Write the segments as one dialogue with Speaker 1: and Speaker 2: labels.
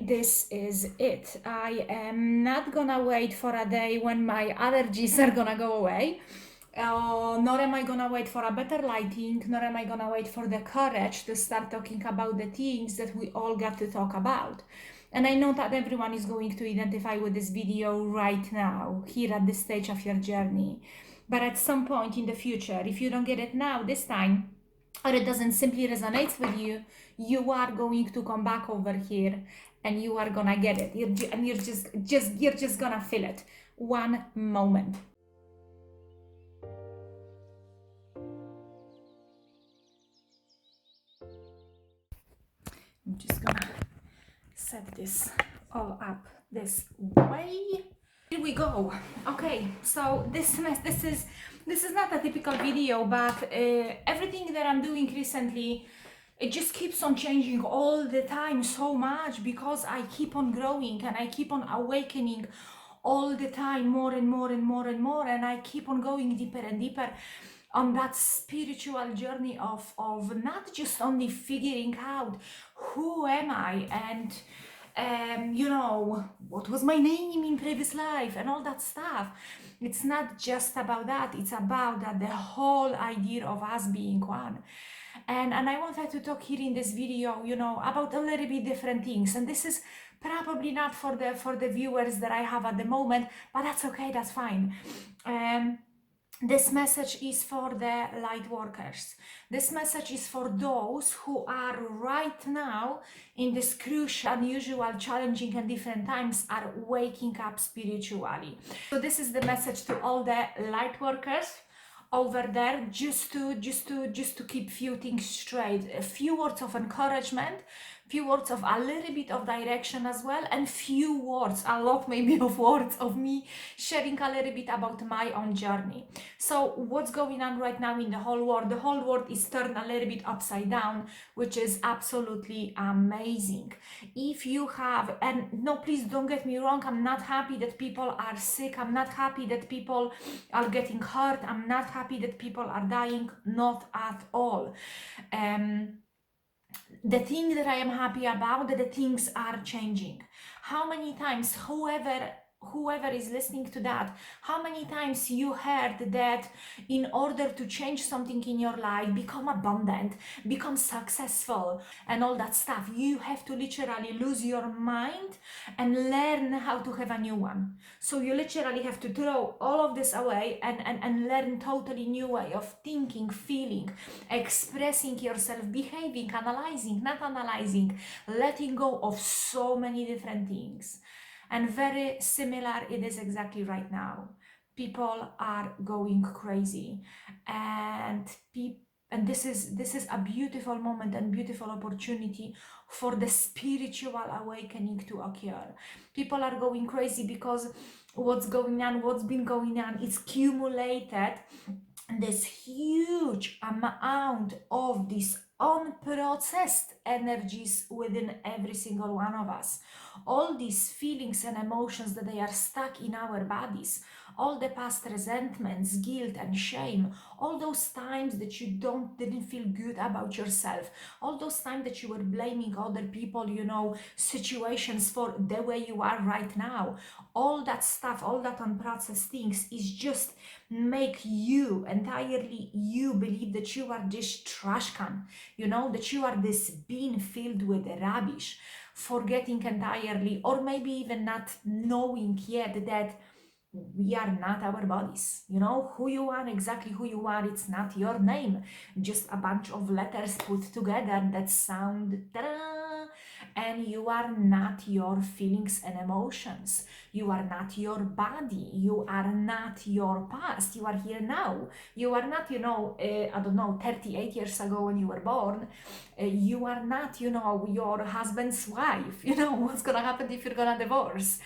Speaker 1: this is it. I am not gonna wait for a day when my allergies are gonna go away. Nor am I gonna wait for a better lighting, nor am I gonna wait for the courage to start talking about the things that we all got to talk about. And I know that everyone is going to identify with this video right now, here at this stage of your journey. But at some point in the future, if you don't get it now, this time, or it doesn't simply resonate with you, you are going to come back over here and you are gonna get it. You're just gonna feel it. One moment. I'm just gonna set this all up this way. Here we go. Okay, so this is not a typical video, but everything that I'm doing recently, it just keeps on changing all the time so much because I keep on growing and I keep on awakening all the time, more and more and more and more, and I keep on going deeper and deeper on that spiritual journey of not just only figuring out who am I and what was my name in previous life and all that stuff. It's not just about that. It's about that the whole idea of us being one. And I wanted to talk here in this video, about a little bit different things. And this is probably not for the viewers that I have at the moment, but that's okay. That's fine. This message is for the light workers. This message is for those who are right now in this crucial, unusual, challenging and different times are waking up spiritually. So this is the message to all the light workers over there, just to keep few things straight. A few words of encouragement, few words of a little bit of direction as well, and few words, a lot maybe of words of me sharing a little bit about my own journey. So what's going on right now in the whole world? The whole world is turned a little bit upside down, which is absolutely amazing. If you have, and no, please don't get me wrong, I'm not happy that people are sick. I'm not happy that people are getting hurt. I'm not happy that people are dying, not at all. The thing that I am happy about, that the things are changing. How many times, whoever is listening to that, how many times you heard that in order to change something in your life, become abundant, become successful and all that stuff, you have to literally lose your mind and learn how to have a new one. So you literally have to throw all of this away and learn totally new way of thinking, feeling, expressing yourself, behaving, analyzing, not analyzing, letting go of so many different things. And very similar it is exactly right now. People are going crazy, and this is a beautiful moment and beautiful opportunity for the spiritual awakening to occur. People are going crazy because what's been going on, it's accumulated this huge amount of these unprocessed energies within every single one of us. All these feelings and emotions that they are stuck in our bodies, all the past resentments, guilt and shame, all those times that you didn't feel good about yourself, all those times that you were blaming other people, situations for the way you are right now, all that stuff, all that unprocessed things is just make you entirely believe that you are this trash can, that you are this bin filled with rubbish, forgetting entirely, or maybe even not knowing yet that we are not our bodies. Who you are, exactly who you are, it's not your name, just a bunch of letters put together that sound ta-da! And you are not your feelings and emotions. You are not your body. You are not your past. You are here now. You are not, 38 years ago when you were born. You are not, your husband's wife. What's gonna happen if you're gonna divorce?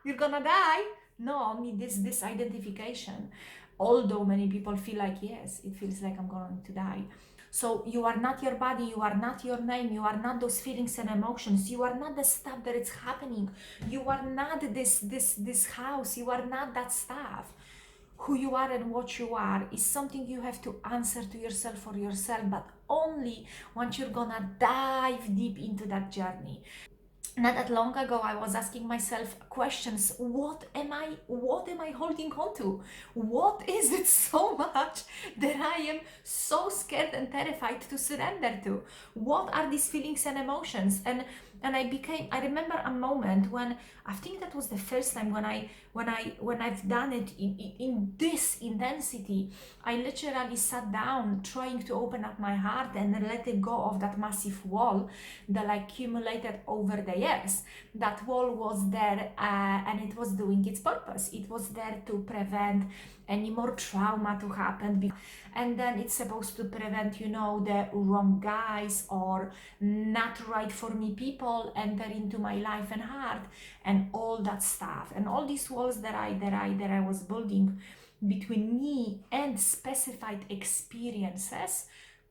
Speaker 1: You're gonna die. No, only this identification. Although many people feel like, yes, it feels like I'm going to die. So you are not your body, you are not your name, you are not those feelings and emotions, you are not the stuff that is happening, you are not this house, you are not that stuff. Who you are and what you are is something you have to answer to yourself for yourself, but only once you're gonna dive deep into that journey. Not that long ago, I was asking myself questions. What am I holding on to? What is it so much that I am so scared and terrified to surrender to? What are these feelings and emotions? And I remember a moment when, I think that was the first time when I've done it in this intensity. I literally sat down trying to open up my heart and let it go of that massive wall that I accumulated over the years. That wall was there, and it was doing its purpose. It was there to prevent any more trauma to happen. And then it's supposed to prevent, the wrong guys or not right for me people enter into my life and heart, and all that stuff, and all these walls that I was building between me and specified experiences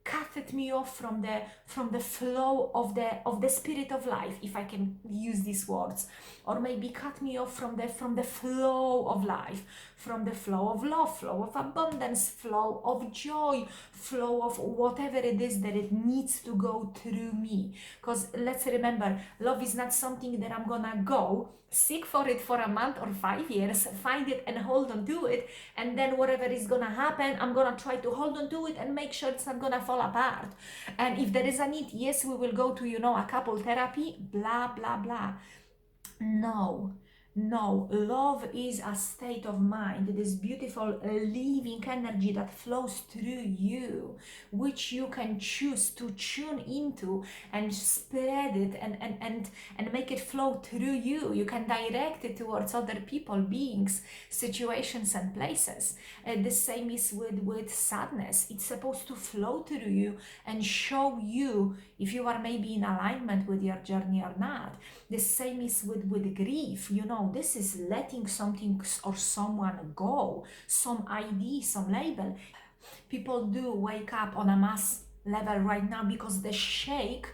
Speaker 1: cutted me off from the flow of the spirit of life, if I can use these words, or maybe cut me off from the flow of life, from the flow of love, flow of abundance, flow of joy, flow of whatever it is that it needs to go through me. Because let's remember, love is not something that I'm gonna go seek for it for a month or 5 years, find it and hold on to it, and then whatever is gonna happen, I'm gonna try to hold on to it and make sure it's not gonna fall apart. And if there is a need, yes, we will go to a couple therapy, blah blah blah. No, no, love is a state of mind, this beautiful living energy that flows through you, which you can choose to tune into and spread it and make it flow through you. You can direct it towards other people, beings, situations, and places. The same is with sadness. It's supposed to flow through you and show you if you are maybe in alignment with your journey or not. The same is with grief. This is letting something or someone go, some ID, some label. People do wake up on a mass level right now because the shake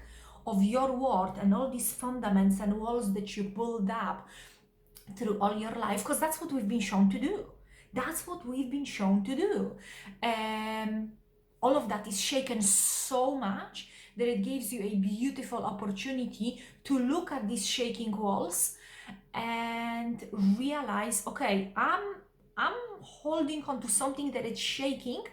Speaker 1: of your world and all these fundaments and walls that you build up through all your life, because that's what we've been shown to do. That's what we've been shown to do. All of that is shaken so much that it gives you a beautiful opportunity to look at these shaking walls and realize, okay, I'm holding on to something that is shaking,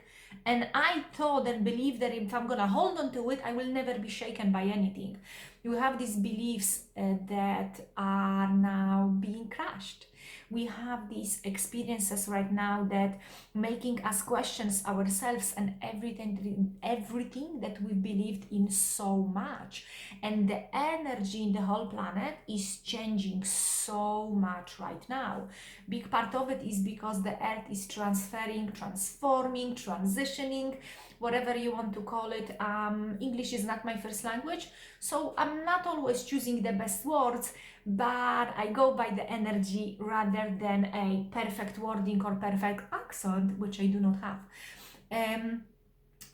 Speaker 1: and I thought and believe that if I'm gonna hold on to it, I will never be shaken by anything. You have these beliefs that are now being crushed. We have these experiences right now that making us questions ourselves and everything that we believed in so much. And the energy in the whole planet is changing so much right now. Big part of it is because the earth is transferring, transforming, transitioning, whatever you want to call it. English is not my first language, so I'm not always choosing the best words, but I go by the energy rather than a perfect wording or perfect accent, which I do not have.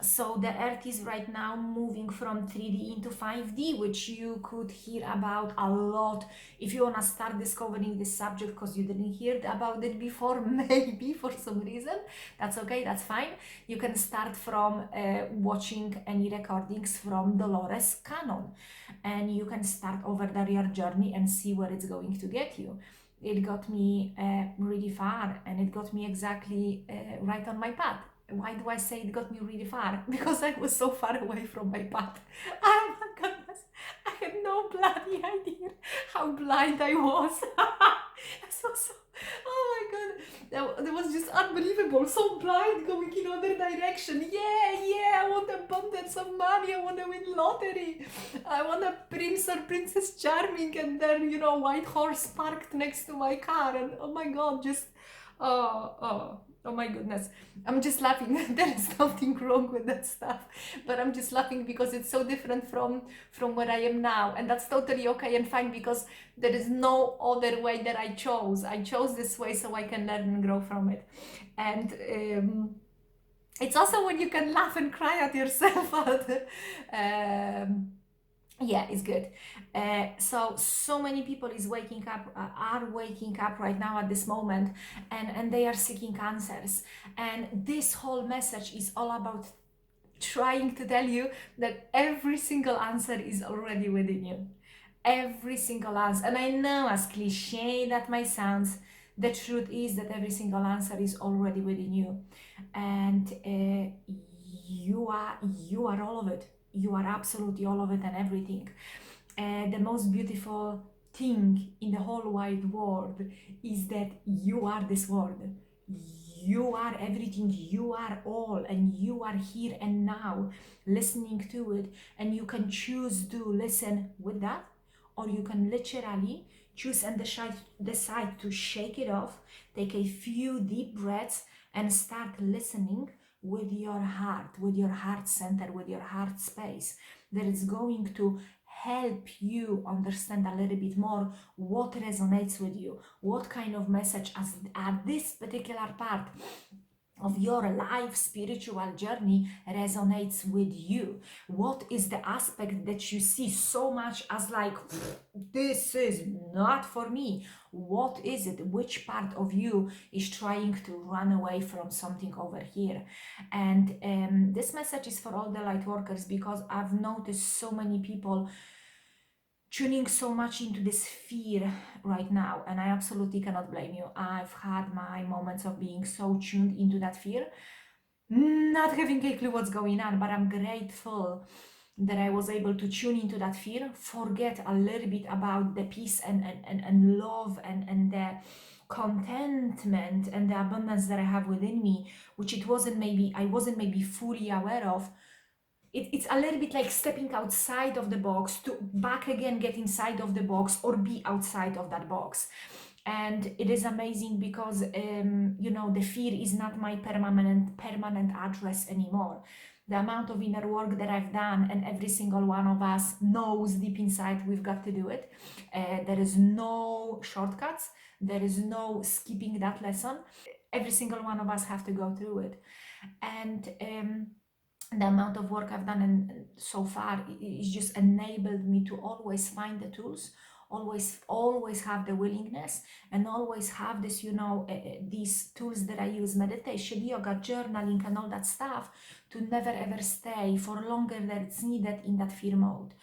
Speaker 1: So the earth is right now moving from 3D into 5D, which you could hear about a lot if you want to start discovering this subject because you didn't hear about it before, maybe for some reason. That's okay, that's fine. You can start from watching any recordings from Dolores Cannon, and you can start over your journey and see where it's going to get you. It got me really far, and it got me exactly right on my path. Why do I say it got me really far? Because I was so far away from my path. Oh my goodness, I had no bloody idea how blind I was. Oh my god, that was just unbelievable. So blind, going in other direction. Yeah, I want abundance of money. I want to win lottery. I want a prince or princess charming, and then white horse parked next to my car, and oh my god, just oh my goodness, I'm just laughing. There is nothing wrong with that stuff, but I'm just laughing because it's so different from where I am now, and that's totally okay and fine, because there is no other way that I chose this way so I can learn and grow from it. And it's also when you can laugh and cry at yourself. Yeah, it's good. So many people are waking up right now at this moment, and they are seeking answers, and this whole message is all about trying to tell you that every single answer is already within you. Every single answer. And I know, as cliche that might sound, the truth is that every single answer is already within you. And you are all of it. You are absolutely all of it and everything. The most beautiful thing in the whole wide world is that you are this world. You are everything, you are all, and you are here and now listening to it. And you can choose to listen with that, or you can literally choose and decide to shake it off, take a few deep breaths, and start listening with your heart center, with your heart space. That is going to help you understand a little bit more what resonates with you, what kind of message as at this particular part of your life spiritual journey resonates with you. What is the aspect that you see so much as like, this is not for me? What is it? Which part of you is trying to run away from something over here? And this message is for all the light workers, because I've noticed so many people tuning so much into this fear right now, and I absolutely cannot blame you. I've had my moments of being so tuned into that fear, not having a clue what's going on, but I'm grateful that I was able to tune into that fear, forget a little bit about the peace and love and the contentment and the abundance that I have within me, which I wasn't maybe fully aware of. It's a little bit like stepping outside of the box to back again get inside of the box, or be outside of that box. And it is amazing because the fear is not my permanent address anymore. The amount of inner work that I've done, and every single one of us knows deep inside we've got to do it. There is no shortcuts, there is no skipping that lesson. Every single one of us have to go through it. And the amount of work I've done and so far is just enabled me to always find the tools, always have the willingness, and always have this, these tools that I use, meditation, yoga, journaling, and all that stuff, to never ever stay for longer than it's needed in that fear mode.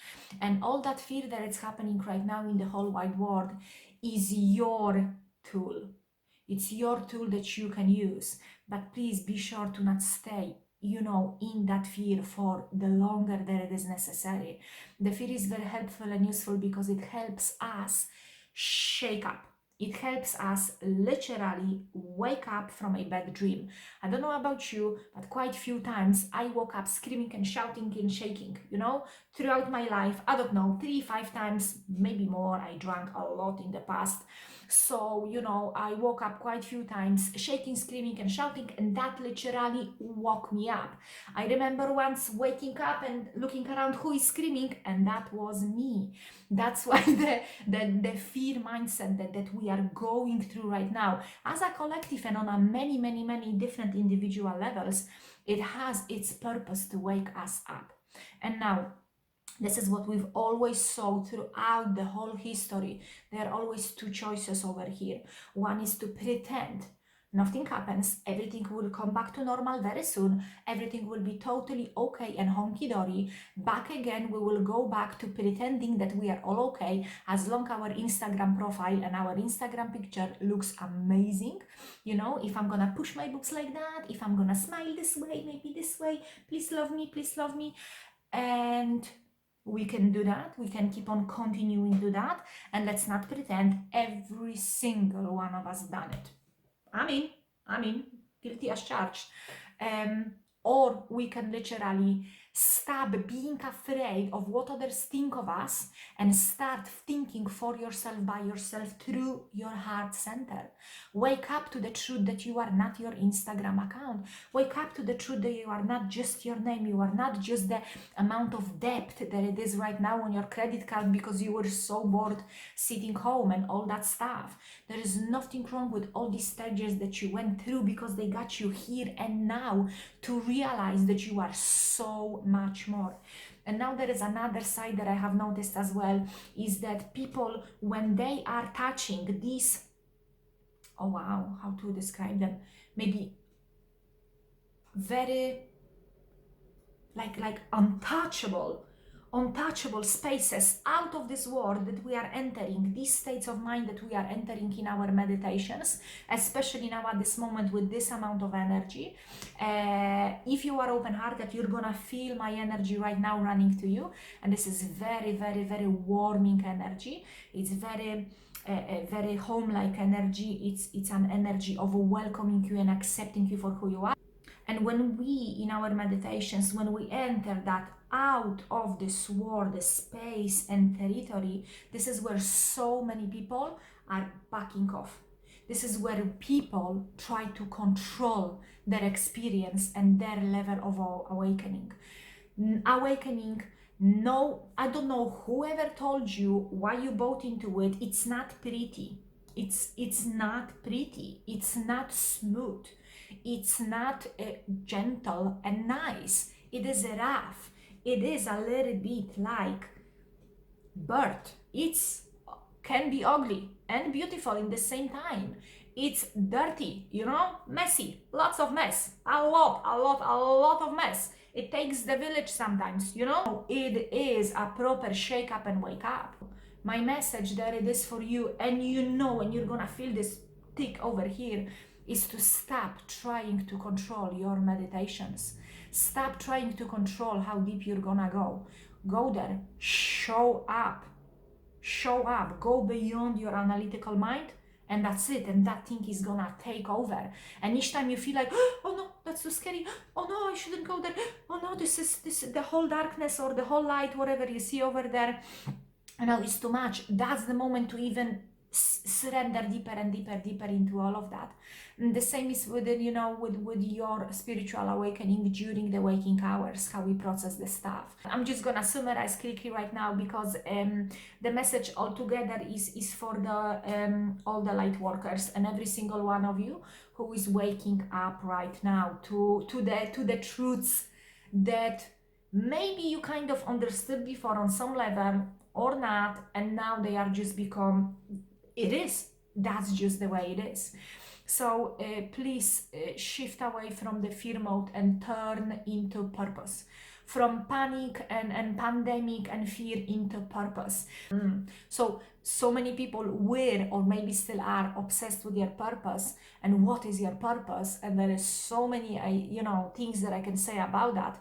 Speaker 1: And all that fear that is happening right now in the whole wide world is your tool. It's your tool that you can use, but please be sure to not stay in that fear for the longer that it is necessary. The fear is very helpful and useful because it helps us shake up. It helps us literally wake up from a bad dream. I don't know about you, but quite a few times I woke up screaming and shouting and shaking, throughout my life. I don't know, 3, 5 times, maybe more. I drank a lot in the past. So, I woke up quite a few times shaking, screaming, and shouting, and that literally woke me up. I remember once waking up and looking around, who is screaming, and that was me. That's why the fear mindset that we are going through right now, as a collective and on a many, many, many different individual levels, it has its purpose to wake us up. And now, this is what we've always saw throughout the whole history. There are always two choices over here. One is to pretend nothing happens, everything will come back to normal very soon, everything will be totally okay and honky-dory. Back again, we will go back to pretending that we are all okay, as long our Instagram profile and our Instagram picture looks amazing. If I'm gonna push my boobs like that, if I'm gonna smile this way, maybe this way, please love me, please love me. And we can do that, we can keep on continuing to that, and let's not pretend every single one of us done it. I mean, guilty as charged. Or we can literally stop being afraid of what others think of us and start thinking for yourself, by yourself, through your heart center. Wake up to the truth that you are not your Instagram account. Wake up to the truth that you are not just your name. You are not just the amount of debt that it is right now on your credit card because you were so bored sitting home and all that stuff. There is nothing wrong with all these stages that you went through, because they got you here and now to realize that you are so much more. And now there is another side that I have noticed as well, is that people, when they are touching these, oh wow, how to describe them, maybe very like untouchable untouchable spaces out of this world that we are entering, these states of mind that we are entering in our meditations, especially now at this moment with this amount of energy. If you are open-hearted, you're gonna feel my energy right now running to you, and this is very, very, very warming energy. It's very a very home-like energy. It's an energy of welcoming you and accepting you for who you are. And when we, in our meditations, when we enter that out of this world, the space and territory, this is where so many people are backing off. This is where people try to control their experience and their level of awakening. Awakening, no, I don't know whoever told you why you bought into it. It's not pretty. It's not pretty. It's not smooth. It's not gentle and nice. It is rough. It is a little bit like birth. It's can be ugly and beautiful in the same time. It's dirty, messy, lots of mess, a lot of mess. It takes the village sometimes, It is a proper shake up and wake up. My message there it is for you, and and you're gonna feel this tick over here, is to stop trying to control your meditations. Stop trying to control how deep you're gonna go. Go there, show up, go beyond your analytical mind, and that's it. And that thing is gonna take over. And each time you feel like, oh no, that's too scary, oh no, I shouldn't go there, oh no, this is the whole darkness or the whole light, whatever you see over there, it's too much. That's the moment to even surrender deeper and deeper into all of that. And the same is with with your spiritual awakening during the waking hours, how we process the stuff. I'm just gonna summarize quickly right now, because the message altogether is for the all the light workers and every single one of you who is waking up right now to the truths that maybe you kind of understood before on some level or not, and now they are just become, that's just the way it is. So please shift away from the fear mode and turn into purpose, from panic and pandemic and fear into purpose. So many people were, or maybe still are, obsessed with their purpose and what is your purpose, and there is so many things that I can say about that.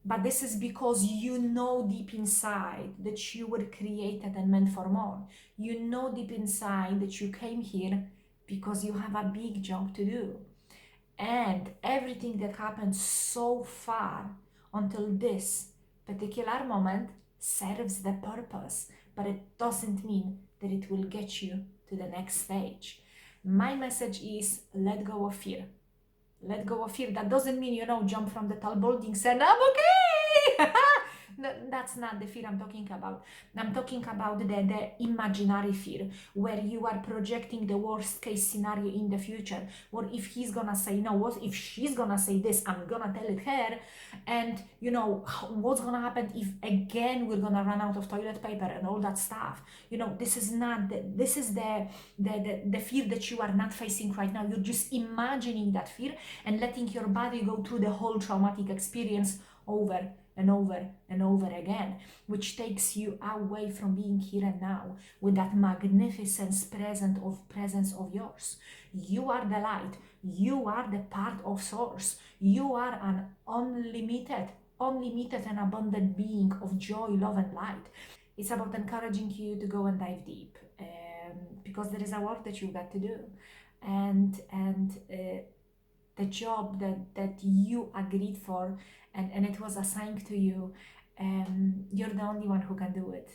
Speaker 1: But this is because deep inside that you were created and meant for more. Deep inside that you came here because you have a big job to do. And everything that happened so far until this particular moment serves the purpose, but it doesn't mean that it will get you to the next stage. My message is, let go of fear. Let go of fear. That doesn't mean, jump from the tall buildings and I'm okay. That's not the fear I'm talking about. I'm talking about the imaginary fear, where you are projecting the worst case scenario in the future. What if he's gonna say no? What if she's gonna say this? I'm gonna tell it her. And what's gonna happen if again we're gonna run out of toilet paper and all that stuff. This is not this is the fear that you are not facing right now. You're just imagining that fear and letting your body go through the whole traumatic experience over and over and over again, which takes you away from being here and now with that magnificent presence of yours. You are the light. You are the part of source. You are an unlimited and abundant being of joy, love, and light. It's about encouraging you to go and dive deep, because there is a work that you've got to do, and the job that you agreed for, and it was assigned to you, you're the only one who can do it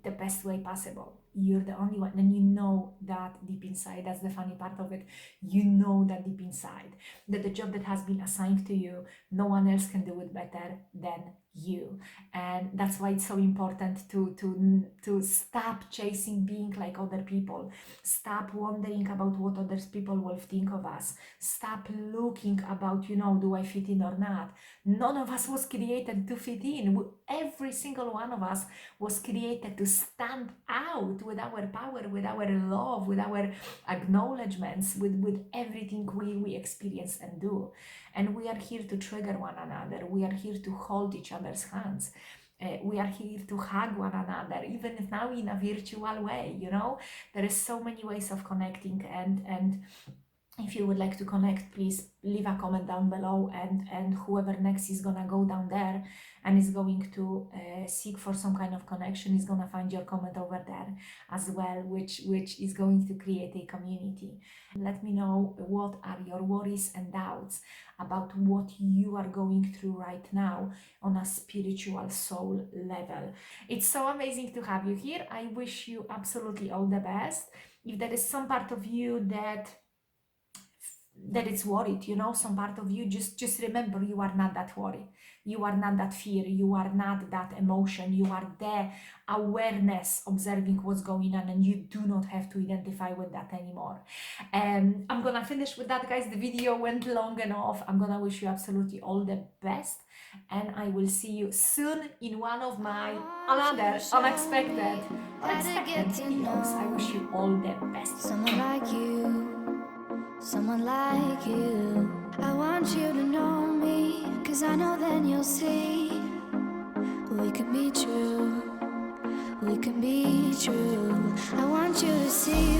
Speaker 1: the best way possible. You're the only one, and that deep inside. That's the funny part of it. That deep inside that the job that has been assigned to you, no one else can do it better than you. And that's why it's so important to stop chasing being like other people. Stop wondering about what other people will think of us. Stop looking about, do I fit in or not? None of us was created to fit in. Every single one of us was created to stand out with our power, with our love, with our acknowledgements, with everything we experience and do. And we are here to trigger one another. We are here to hold each other's hands. We are here to hug one another, even if now in a virtual way, you know. There is so many ways of connecting, and if you would like to connect, please leave a comment down below, and whoever next is gonna go down there and is going to seek for some kind of connection is gonna find your comment over there as well, which is going to create a community. Let me know what are your worries and doubts about what you are going through right now on a spiritual soul level. It's so amazing to have you here. I wish you absolutely all the best. If there is some part of you that it's worried, you know, some part of you, just remember, you are not that worry, you are not that fear, you are not that emotion, you are the awareness observing what's going on, and you do not have to identify with that anymore. I'm gonna finish with that, guys. The video went long enough. I'm gonna wish you absolutely all the best, and I will see you soon in one of my another unexpected videos. I wish you all the best.
Speaker 2: Someone like you, someone like you. I want you to know me, 'cause I know then you'll see we can be true, we can be true. I want you to see